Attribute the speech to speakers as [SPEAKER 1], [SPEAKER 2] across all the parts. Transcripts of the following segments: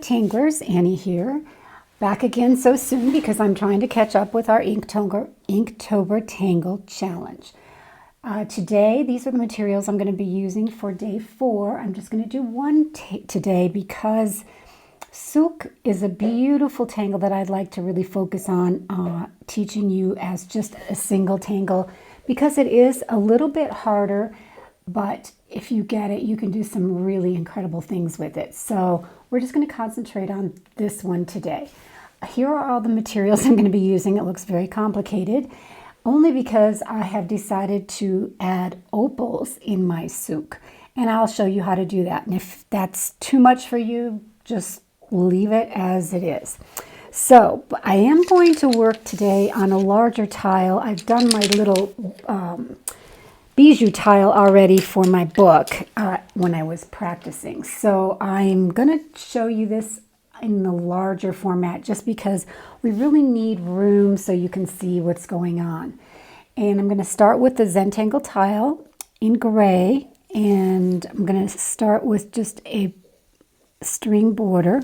[SPEAKER 1] Tanglers, Annie here. Back again so soon because I'm trying to catch up with our Inktober Tangle challenge. Today, these are the materials I'm going to be using for day 4. I'm just going to do one today because Souk is a beautiful tangle that I'd like to really focus on teaching you as just a single tangle because it is a little bit harder, but if you get it, you can do some really incredible things with it. So we're just going to concentrate on this one today. Here are all the materials I'm going to be using. It looks very complicated, only because I have decided to add opals in my Souk. And I'll show you how to do that. And if that's too much for you, just leave it as it is. So I am going to work today on a larger tile. I've done my little bijou tile already for my book when I was practicing. So I'm going to show you this in the larger format just because we really need room so you can see what's going on. And I'm going to start with the Zentangle tile in gray, and I'm going to start with just a string border,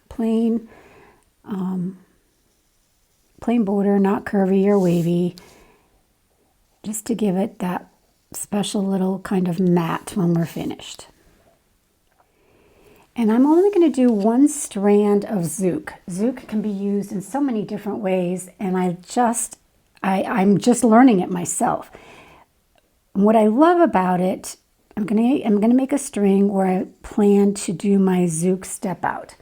[SPEAKER 1] plain border, not curvy or wavy, just to give it that special little kind of matte when we're finished. And I'm only going to do one strand of Souk. Souk can be used in so many different ways, and I'm just learning it myself. What I love about it, I'm gonna make a string where I plan to do my Souk step out,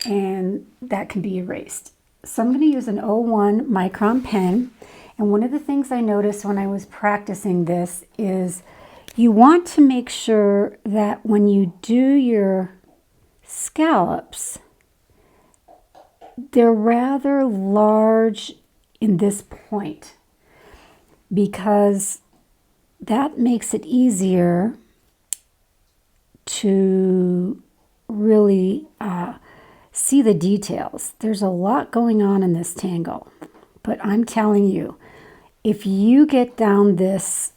[SPEAKER 1] and that can be erased. So I'm going to use an 01 Micron pen. And one of the things I noticed when I was practicing this is you want to make sure that when you do your scallops, they're rather large in this point, because that makes it easier to really see the details. There's a lot going on in this tangle, but I'm telling you, if you get down this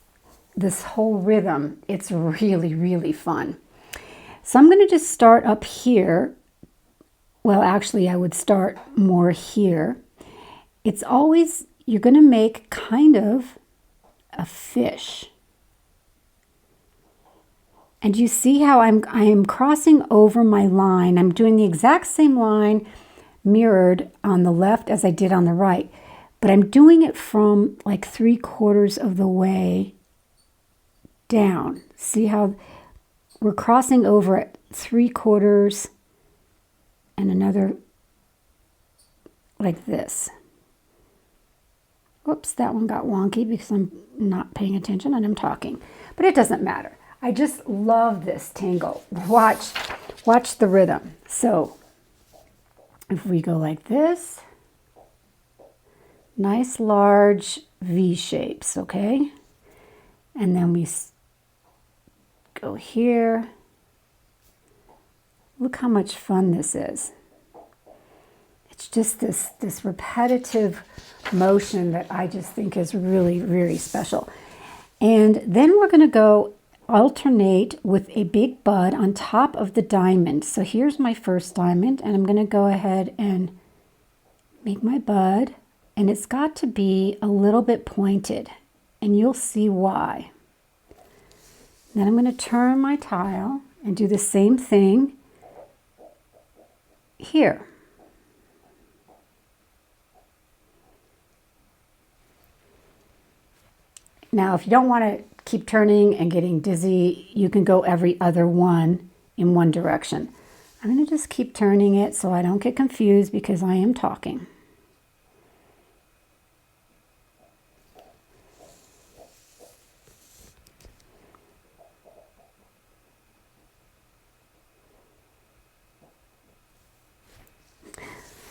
[SPEAKER 1] whole rhythm, it's really, really fun. So I'm going to just start up here. Well, actually, I would start more here. It's always, you're going to make kind of a fish. And you see how I'm crossing over my line. I'm doing the exact same line mirrored on the left as I did on the right. But I'm doing it from like 3/4 of the way down. See how we're crossing over at 3/4 and another like this. Whoops, that one got wonky because I'm not paying attention and I'm talking. But it doesn't matter. I just love this tangle. Watch the rhythm. So if we go like this, nice large V shapes, okay? And then we go here. Look how much fun this is. It's just this repetitive motion that I just think is really, really special. And then we're going to go alternate with a big bud on top of the diamond. So here's my first diamond, and I'm going to go ahead and make my bud. And it's got to be a little bit pointed, and you'll see why. Then I'm going to turn my tile and do the same thing here. Now, if you don't want to keep turning and getting dizzy, you can go every other one in one direction. I'm going to just keep turning it so I don't get confused because I am talking.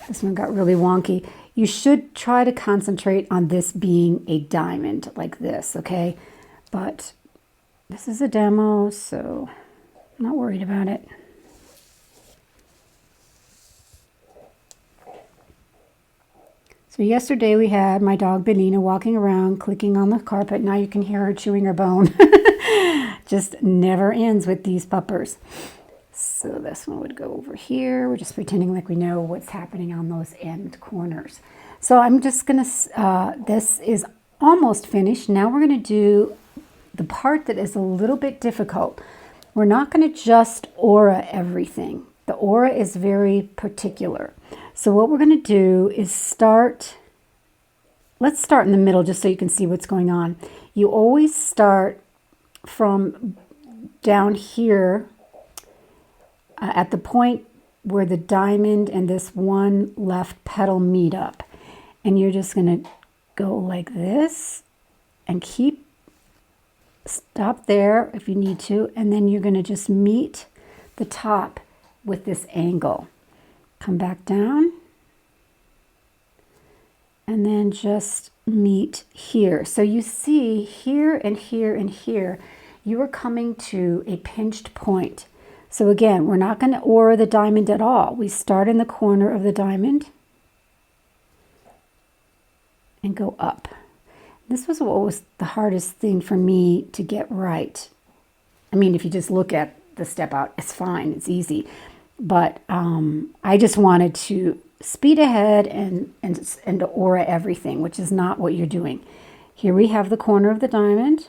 [SPEAKER 1] This one got really wonky. You should try to concentrate on this being a diamond like this, okay? But this is a demo, so I'm not worried about it. So yesterday we had my dog Benina walking around clicking on the carpet. Now you can hear her chewing her bone. Just never ends with these puppers. So this one would go over here. We're just pretending like we know what's happening on those end corners. So I'm just gonna, this is almost finished. Now we're gonna do the part that is a little bit difficult. We're not gonna just aura everything. The aura is very particular. So what we're gonna do is start, let's start in the middle just so you can see what's going on. You always start from down here at the point where the diamond and this one left petal meet up. And you're just going to go like this and stop there if you need to. And then you're going to just meet the top with this angle. Come back down. And then just meet here. So you see here and here and here, you are coming to a pinched point. So again, we're not going to aura the diamond at all. We start in the corner of the diamond and go up. This was what was the hardest thing for me to get right. I mean, if you just look at the step out, it's fine, it's easy. But I just wanted to speed ahead and to aura everything, which is not what you're doing. Here we have the corner of the diamond.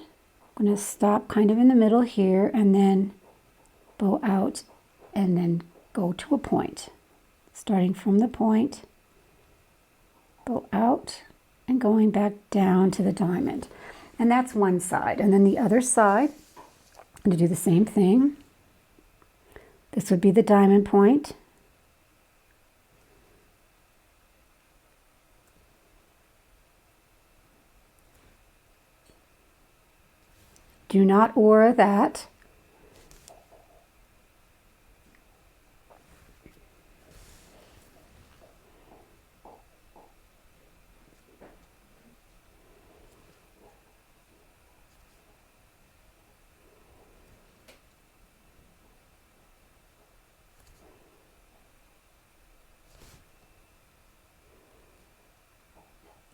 [SPEAKER 1] I'm going to stop kind of in the middle here and then bow out and then go to a point. Starting from the point, bow out and going back down to the diamond. And that's one side. And then the other side, I'm going to do the same thing. This would be the diamond point. Do not aura that.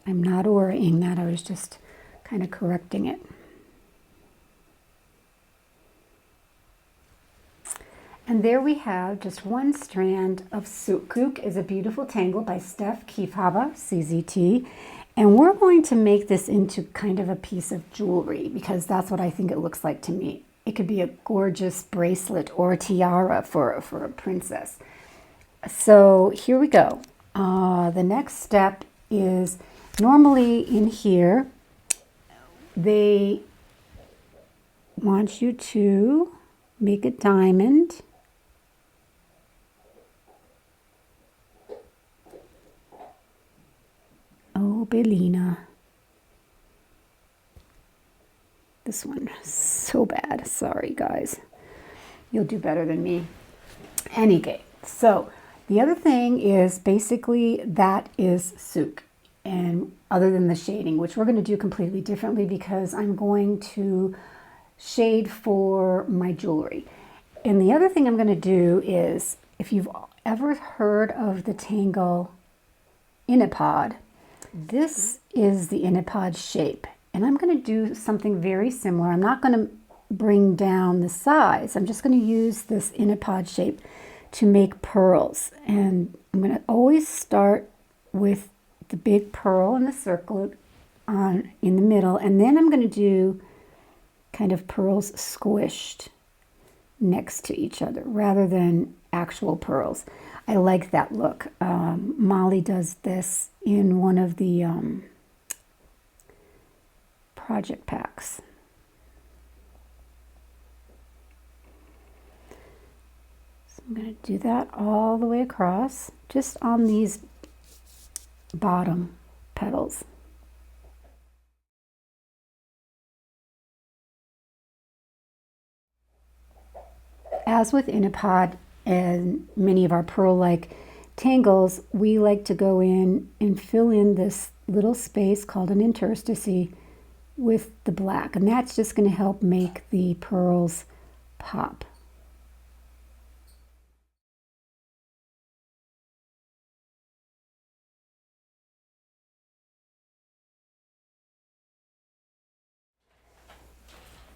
[SPEAKER 1] I'm not auraing that, I was just kind of correcting it. And there we have just one strand of Souk. Souk is a beautiful tangle by Steph Kiefhaber, CZT. And we're going to make this into kind of a piece of jewelry because that's what I think it looks like to me. It could be a gorgeous bracelet or a tiara for a princess. So here we go. The next step is normally in here, they want you to make a diamond. Oh, Bellina. This one is so bad. Sorry, guys. You'll do better than me. Anyway, so the other thing is basically that is Souk. And other than the shading, which we're going to do completely differently because I'm going to shade for my jewelry. And the other thing I'm going to do is, if you've ever heard of the tangle Innipod, this is the Innipod shape. And I'm going to do something very similar. I'm not going to bring down the size. I'm just going to use this Innipod shape to make pearls. And I'm going to always start with the big pearl in the circle in the middle. And then I'm going to do kind of pearls squished next to each other rather than actual pearls. I like that look. Molly does this in one of the project packs. So I'm going to do that all the way across, just on these bottom petals. As with Innipod and many of our pearl-like tangles, we like to go in and fill in this little space called an interstice with the black, and that's just going to help make the pearls pop.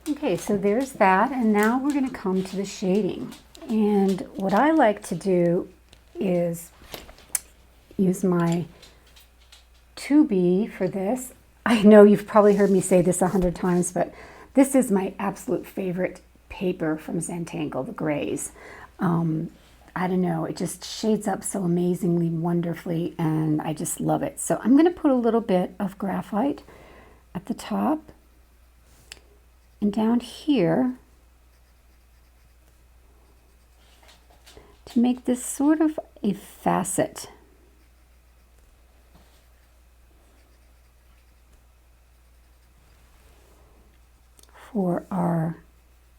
[SPEAKER 1] Okay, so there's that, and now we're going to come to the shading. And what I like to do is use my 2B for this. I know you've probably heard me say this 100 times, but this is my absolute favorite paper from Zen-Tangle, the grays. I don't know, it just shades up so amazingly wonderfully, and I just love it. So I'm going to put a little bit of graphite at the top, and down here to make this sort of a facet. For our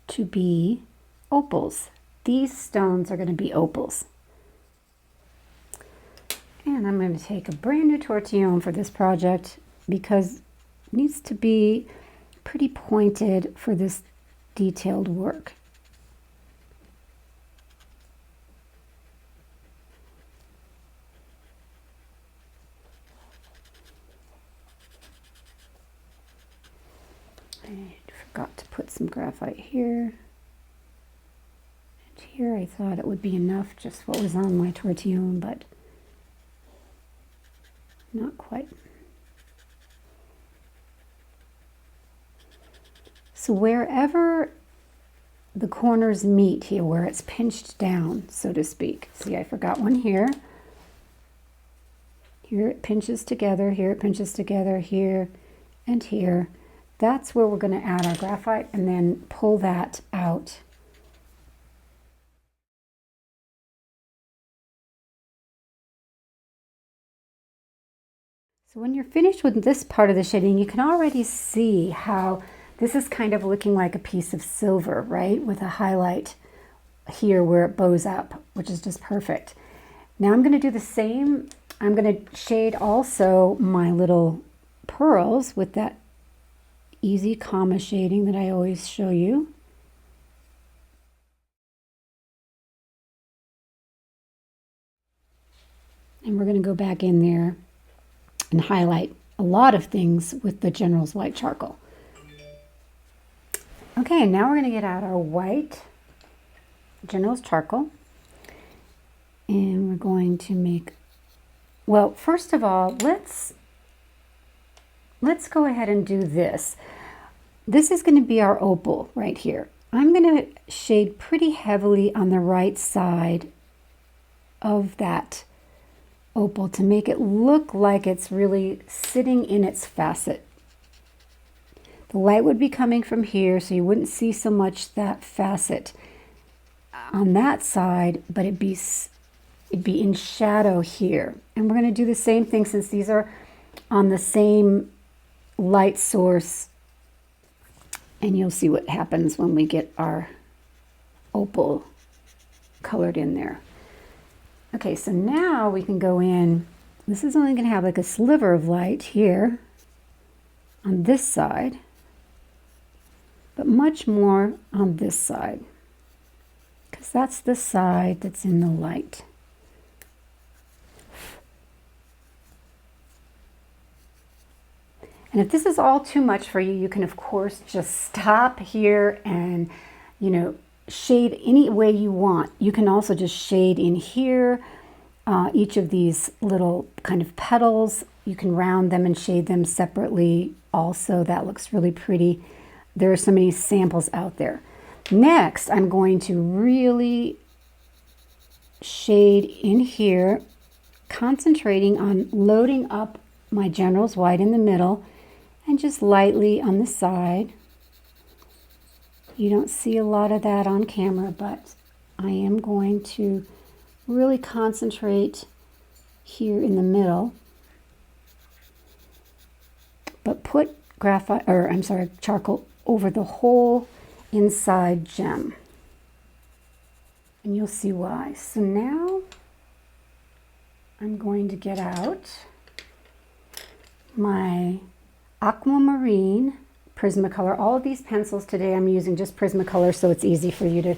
[SPEAKER 1] to be opals. These stones are going to be opals. And I'm going to take a brand new tortillon for this project because it needs to be pretty pointed for this detailed work. I forgot to put some graphite here. And here I thought it would be enough, just what was on my tortillon, but not quite. So wherever the corners meet here, where it's pinched down, so to speak. See, I forgot one here. Here it pinches together, here it pinches together, here and here. That's where we're going to add our graphite and then pull that out. So when you're finished with this part of the shading, you can already see how this is kind of looking like a piece of silver, right? With a highlight here where it bows up, which is just perfect. Now I'm going to do the same. I'm going to shade also my little pearls with that easy comma shading that I always show you. And we're going to go back in there and highlight a lot of things with the General's white charcoal. Okay, now we're going to get out our white General's charcoal. And we're going to make, well, first of all, let's go ahead and do this. This is going to be our opal right here. I'm going to shade pretty heavily on the right side of that opal to make it look like it's really sitting in its facet. The light would be coming from here, so you wouldn't see so much that facet on that side, but it'd be in shadow here. And we're going to do the same thing since these are on the same light source, and you'll see what happens when we get our opal colored in there. Okay, so now we can go in. This is only going to have like a sliver of light here on this side, but much more on this side, because that's the side that's in the light. And if this is all too much for you, you can of course just stop here and, shade any way you want. You can also just shade in here, each of these little kind of petals. You can round them and shade them separately also. That looks really pretty. There are so many samples out there. Next, I'm going to really shade in here, concentrating on loading up my General's white in the middle and just lightly on the side. You don't see a lot of that on camera, but I am going to really concentrate here in the middle, but put charcoal over the whole inside gem. And you'll see why. So now I'm going to get out my Aquamarine Prismacolor. All of these pencils today I'm using just Prismacolor, so it's easy for you to,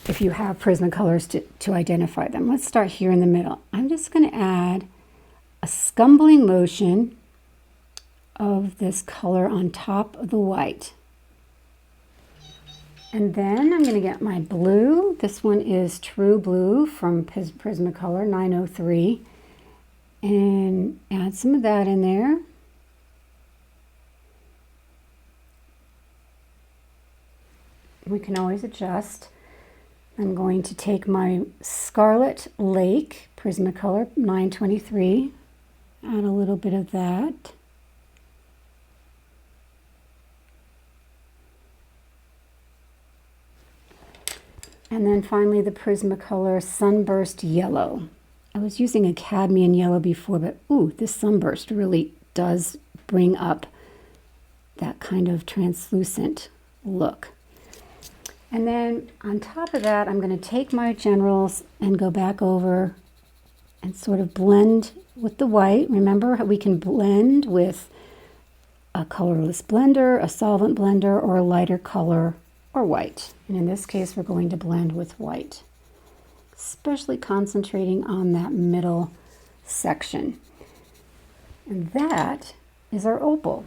[SPEAKER 1] if you have Prismacolors, to identify them. Let's start here in the middle. I'm just going to add a scumbling motion of this color on top of the white. And then I'm going to get my blue. This one is True Blue from Prismacolor 903. And add some of that in there. We can always adjust. I'm going to take my Scarlet Lake Prismacolor 923. Add a little bit of that. And then finally the Prismacolor Sunburst Yellow. I was using a cadmium yellow before, but ooh, this sunburst really does bring up that kind of translucent look. And then on top of that, I'm going to take my generals and go back over and sort of blend with the white. Remember, we can blend with a colorless blender, a solvent blender, or a lighter color or white. And in this case, we're going to blend with white, especially concentrating on that middle section. And that is our opal.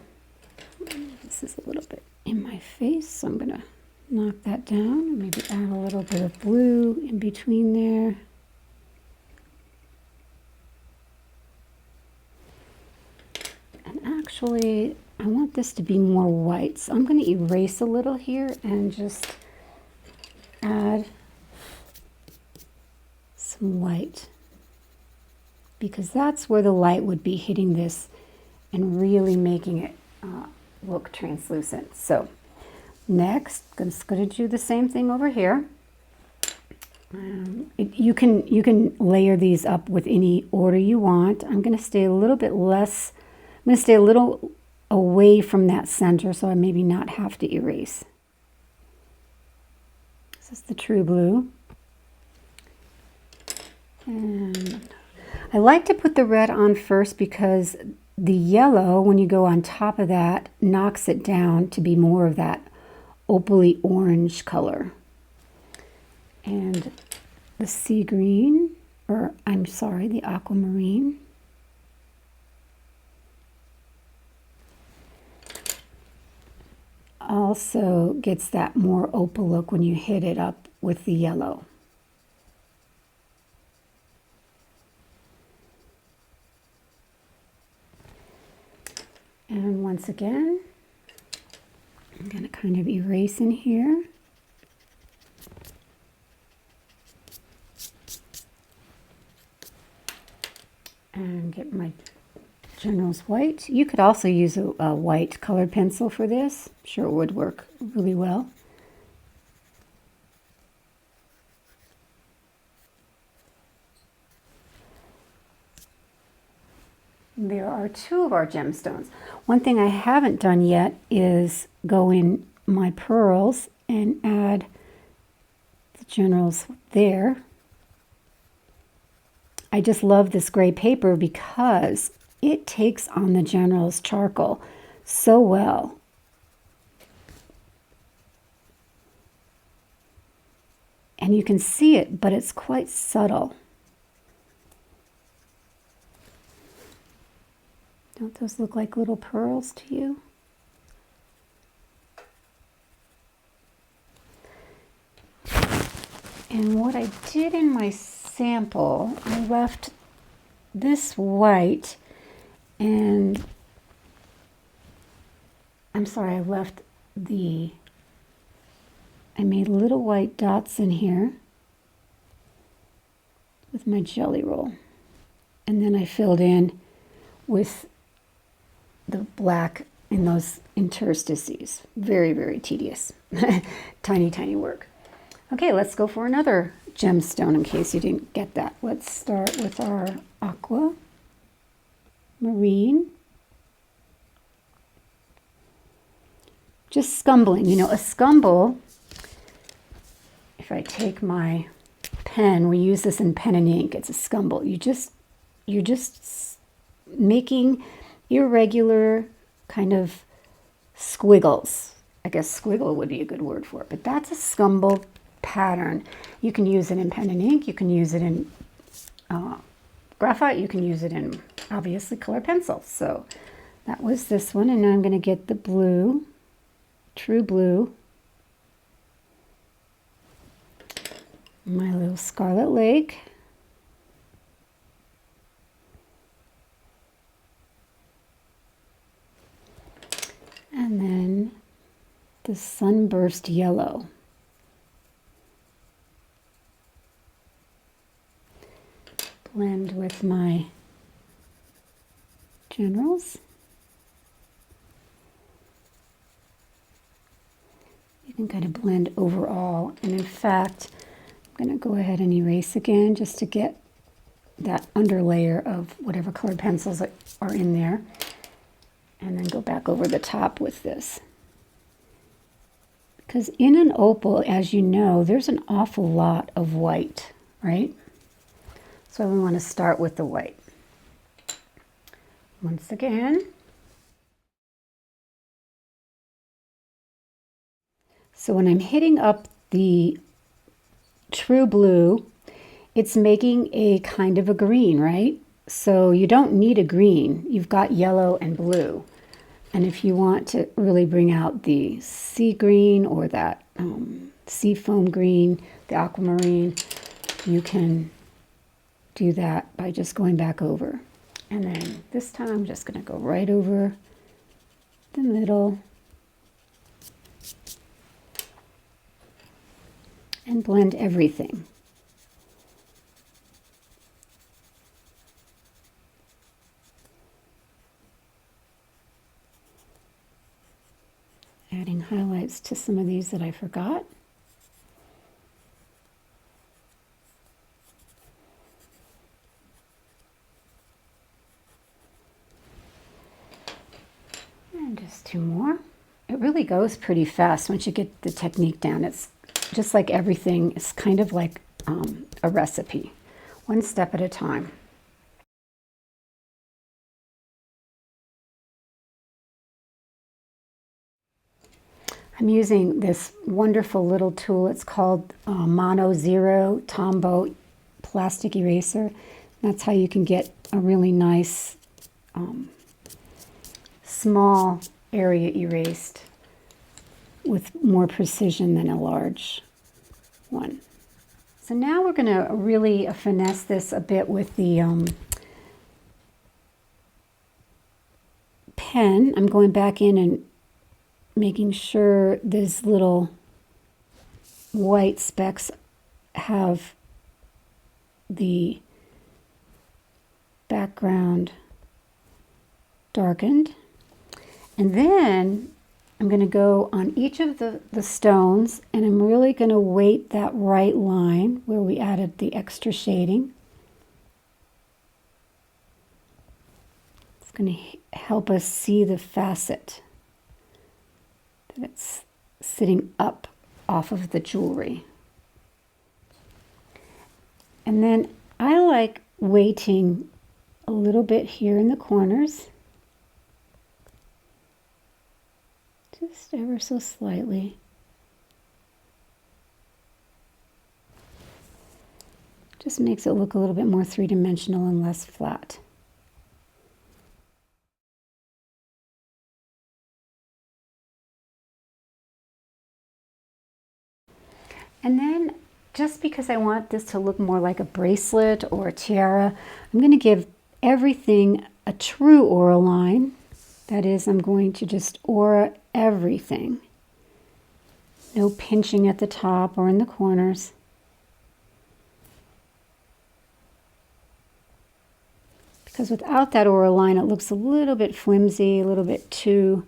[SPEAKER 1] This is a little bit in my face, so I'm going to knock that down and maybe add a little bit of blue in between there. And actually, I want this to be more white, so I'm going to erase a little here and just add some white, because that's where the light would be hitting this and really making it look translucent. So next, I'm just going to do the same thing over here. You can layer these up with any order you want. I'm going to stay a little bit less. I'm going to stay a little away from that center, so I maybe not have to erase. This is the True Blue. And I like to put the red on first because the yellow, when you go on top of that, knocks it down to be more of that opally orange color. And the sea green, or I'm sorry, the aquamarine. Also gets that more opal look when you hit it up with the yellow. And once again, I'm going to kind of erase in here. And get my general's white. You could also use a white colored pencil for this. I'm sure it would work really well. There are two of our gemstones. One thing I haven't done yet is go in my pearls and add the generals there. I just love this gray paper because it takes on the general's charcoal so well. And you can see it, but it's quite subtle. Don't those look like little pearls to you? And what I did in my sample, I left this white, and I'm sorry, I made little white dots in here with my jelly roll. And then I filled in with the black in those interstices. Very, very tedious. Tiny, tiny work. Okay, let's go for another gemstone in case you didn't get that. Let's start with our Aquamarine. Just scumbling. You know, a scumble, if I take my pen, we use this in pen and ink, it's a scumble. You're just making irregular kind of squiggles. I guess squiggle would be a good word for it, but that's a scumble pattern. You can use it in pen and ink, you can use it in graphite, you can use it in obviously color pencil. So that was this one, and now I'm going to get the blue, True Blue, My little Scarlet Lake. And then the Sunburst Yellow. Blend with my generals. You can kind of blend overall. And in fact, I'm going to go ahead and erase again just to get that underlayer of whatever colored pencils that are in there. And then go back over the top with this. Because in an opal, as you know, there's an awful lot of white, right? So we want to start with the white. Once again. So when I'm hitting up the True Blue, it's making a kind of a green, right? So you don't need a green. You've got yellow and blue. And if you want to really bring out the sea green or that sea foam green, the aquamarine, you can do that by just going back over. And then this time I'm just going to go right over the middle and blend everything. Adding highlights to some of these that I forgot. And just two more. It really goes pretty fast once you get the technique down. It's just like everything. It's kind of like a recipe, one step at a time. I'm using this wonderful little tool. It's called Mono Zero Tombow plastic eraser. That's how you can get a really nice small area erased with more precision than a large one. So now we're going to really finesse this a bit with the pen. I'm going back in and making sure these little white specks have the background darkened. And then I'm going to go on each of the stones, and I'm really going to weight that right line where we added the extra shading. It's going to help us see the facet that it's sitting up off of the jewelry. And then I like weighting a little bit here in the corners, just ever so slightly. Just makes it look a little bit more three-dimensional and less flat. And then, just because I want this to look more like a bracelet or a tiara, I'm going to give everything a true aura line. That is, I'm going to just aura everything. No pinching at the top or in the corners. Because without that aura line, it looks a little bit flimsy, a little bit too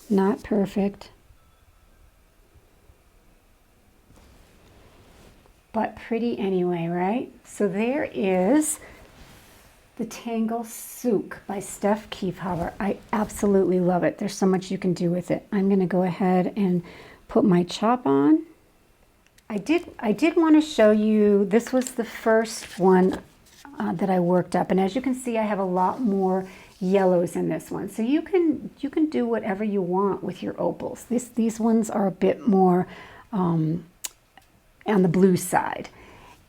[SPEAKER 1] not perfect, but pretty anyway, right? So there is the Tangle Souk by Steph Kiefhaber. I absolutely love it. There's so much you can do with it. I'm going to go ahead and put my chop on. I did want to show you, this was the first one that I worked up, and as you can see, I have a lot more yellows in this one. So you can do whatever you want with your opals. These ones are a bit more on the blue side.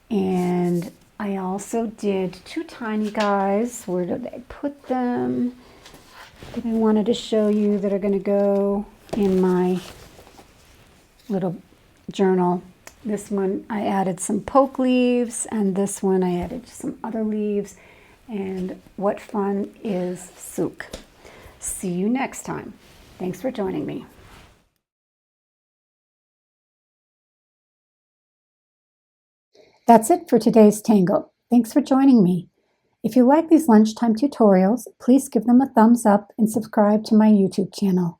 [SPEAKER 1] And I also did two tiny guys. Where did I put them? that I wanted to show you that are going to go in my little journal. This one I added some poke leaves, and this one I added some other leaves. And what fun is Souk? See you next time. Thanks for joining me. That's it for today's Tangle. Thanks for joining me. If you like these lunchtime tutorials, please give them a thumbs up and subscribe to my YouTube channel.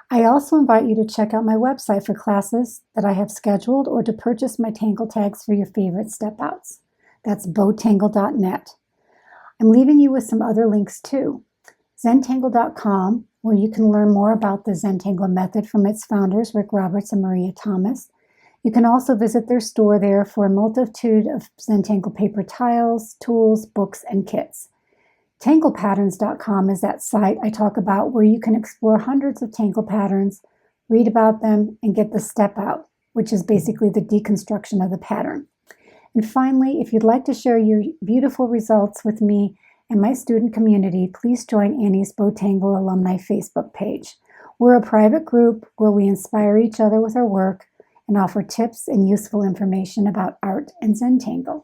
[SPEAKER 1] I also invite you to check out my website for classes that I have scheduled or to purchase my Tangle tags for your favorite step outs. That's botangle.net. I'm leaving you with some other links too. Zentangle.com, where you can learn more about the Zentangle method from its founders, Rick Roberts and Maria Thomas. You can also visit their store there for a multitude of Zentangle paper tiles, tools, books, and kits. Tanglepatterns.com is that site I talk about where you can explore hundreds of tangle patterns, read about them, and get the step out, which is basically the deconstruction of the pattern. And finally, if you'd like to share your beautiful results with me and my student community, please join Annie's Botangle Alumni Facebook page. We're a private group where we inspire each other with our work and offer tips and useful information about art and Zentangle.